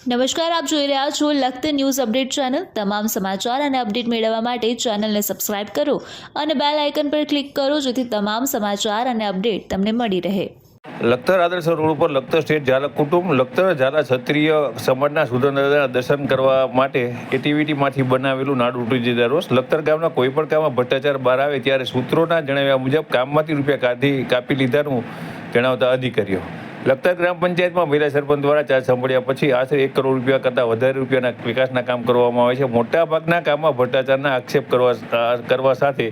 નમસ્કાર, આપ જોઈ રહ્યા છો લખતર ન્યૂઝ અપડેટ ચેનલ। તમામ સમાચાર અને અપડેટ મેળવવા માટે ચેનલને સબસ્ક્રાઇબ કરો અને બેલ આઇકન પર ક્લિક કરો જેથી તમામ સમાચાર અને અપડેટ તમને મળી રહે। લખતર આદર્શ રોડ ઉપર લખતર સ્ટેટ ઝાલા કુટુંબ લખતર ઝાલા ક્ષત્રિય સમાજના સુરેન્દ્રદાદા દર્શન કરવા માટે એટીવીટીમાંથી બનાવેલું નાડું તૂટી જતા રોષ। લખતર ગામના કોઈ પણ કામમાં ભ્રષ્ટાચાર બહાર આવે ત્યારે સૂત્રોના જણાવ્યા મુજબ કામમાંથી રૂપિયા કાપી લીધાનું જણાવતા અધિકારીઓ। લખતર ગ્રામ પંચાયતમાં મહિલા સરપંચ દ્વારા ચાર્જ સાંભળ્યા પછી આશરે 1 કરોડ રૂપિયા કરતાં વધારે રૂપિયાના વિકાસના કામ કરવામાં આવે છે। મોટાભાગના કામમાં ભ્રષ્ટાચારના આક્ષેપ કરવા સાથે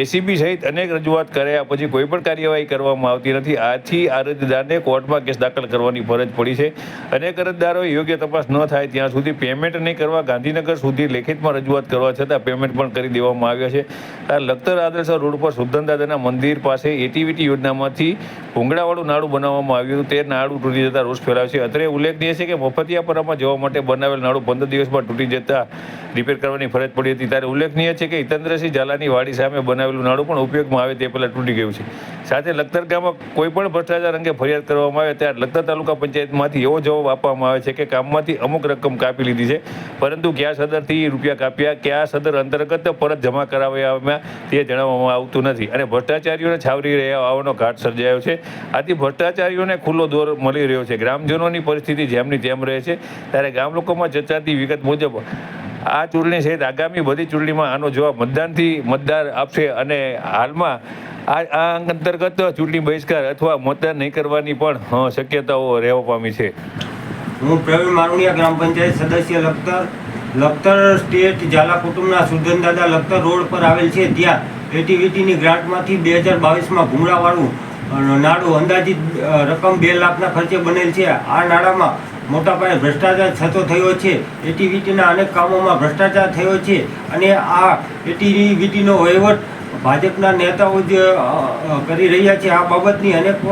એસીબી સહિત અનેક રજૂઆત કર્યા પછી કોઈ પણ કાર્યવાહી કરવામાં આવતી નથી। આથી અરજદારને કોર્ટમાં કેસ દાખલ કરવાની ફરજ પડી છે। અનેક અરજદારોએ યોગ્ય તપાસ ન થાય ત્યાં સુધી પેમેન્ટ નહીં કરવા ગાંધીનગર સુધી લેખિતમાં રજૂઆત કરવા છતાં પેમેન્ટ પણ કરી દેવામાં આવ્યા છે। આ લખતર આદર્શ રોડ પર સુરદાદાના મંદિર પાસે એટીવીટી યોજનામાંથી ભૂંગળાવાળું નાડું બનાવવામાં આવ્યું તે નાડું તૂટી જતા રોષ ફેલાયો છે। અત્રે ઉલ્લેખનીય છે કે મફતિયાપરામાં જવા માટે બનાવેલ નાડું 15 દિવસમાં તૂટી જતા રિપેર કરવાની ફરજ પડી હતી। ત્યારે ઉલ્લેખનીય છે કે હિતેન્દ્રસિંહ ઝાલાની વાડી સામે બનાવેલું નાડું પણ ઉપયોગમાં આવે તે પહેલાં તૂટી ગયું છે। સાથે લખતર ગામમાં કોઈ પણ ભ્રષ્ટાચાર અંગે ફરિયાદ કરવામાં આવે ત્યારે લખતર તાલુકા પંચાયતમાંથી એવો જવાબ આપવામાં આવે છે કે કામમાંથી અમુક રકમ કાપી લીધી છે પરંતુ કયા સદરથી રૂપિયા કાપ્યા કયા સદર અંતર્ગત પરત જમા કરાવ્યા તે જણાવવામાં આવતું નથી અને ભ્રષ્ટાચારીઓને છાવરી રહ્યા હોવાનો ઘાટ સર્જાયો છે। આથી ભ્રષ્ટાચારીઓને ખુલ્લો દોર મળી રહ્યો છે। ગ્રામજનોની પરિસ્થિતિ જેમની તેમ રહે છે। ત્યારે ગામ લોકોમાં ચર્ચાતી વિગત મુજબ આ ચૂંટણી સહિત આગામી બધી ચૂંટણીમાં આનો જવાબ મતદાર આપશે અને હાલમાં આ અંતર્ગત ચૂંટણી બહિષ્કાર અથવા મતદાન નહીં કરવાની પણ શક્યતાઓ રહેવા પામી છે। હું પ્રવીણ મારુણિયા, ગ્રામ પંચાયત સદસ્ય લખતર સ્ટેટ ઝાલા કુટુંબના સુરદાદા લખતર રોડ પર આવેલ છે। ત્યાં એટીવીટીની ગ્રાન્ટમાંથી 2022માં ભૂંગળાવાળું નાડું અંદાજિત રકમ 2 લાખના ખર્ચે બનેલ છે। આ નાડામાં મોટા પાયે ભ્રષ્ટાચાર થતો થયો છે। એટીવીટીના અનેક કામોમાં ભ્રષ્ટાચાર થયો છે અને આ એટીવીટીનો વહીવટ ભાજપના નેતાઓ જ કરી રહ્યા છે। આ બાબતની અનેક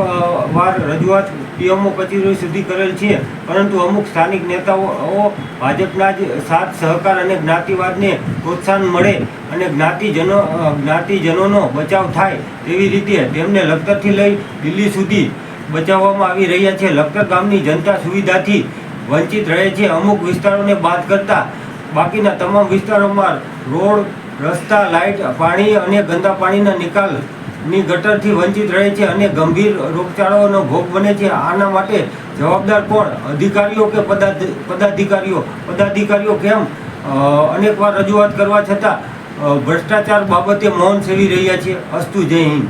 વાર રજૂઆત પીએમઓ કચેરીઓ સુધી કરેલ છે પરંતુ અમુક સ્થાનિક નેતાઓ ભાજપના જ સાથ સહકાર અને જ્ઞાતિવાદને પ્રોત્સાહન મળે અને જ્ઞાતિજનોનો બચાવ થાય તેવી રીતે તેમને લખતરથી લઈ દિલ્હી સુધી બચાવવામાં આવી રહ્યા છે। લખતર ગામની જનતા સુવિધાથી વંચિત રહે છે। અમુક વિસ્તારોને બાદ કરતા બાકીના તમામ વિસ્તારોમાં રોડ, રસ્તા, લાઇટ, પાણી અને ગંદા પાણીના નિકાલની ગટરથી વંચિત રહે છે અને ગંભીર રોગચાળાનો ભોગ બને છે। આના માટે જવાબદાર કોણ? અધિકારીઓ કે પદાધિકારીઓ કેમ અનેકવાર રજૂઆત કરવા છતાં ભ્રષ્ટાચાર બાબતે મૌન સેવી રહ્યા છે। અસ્તુ, જય હિન્દ।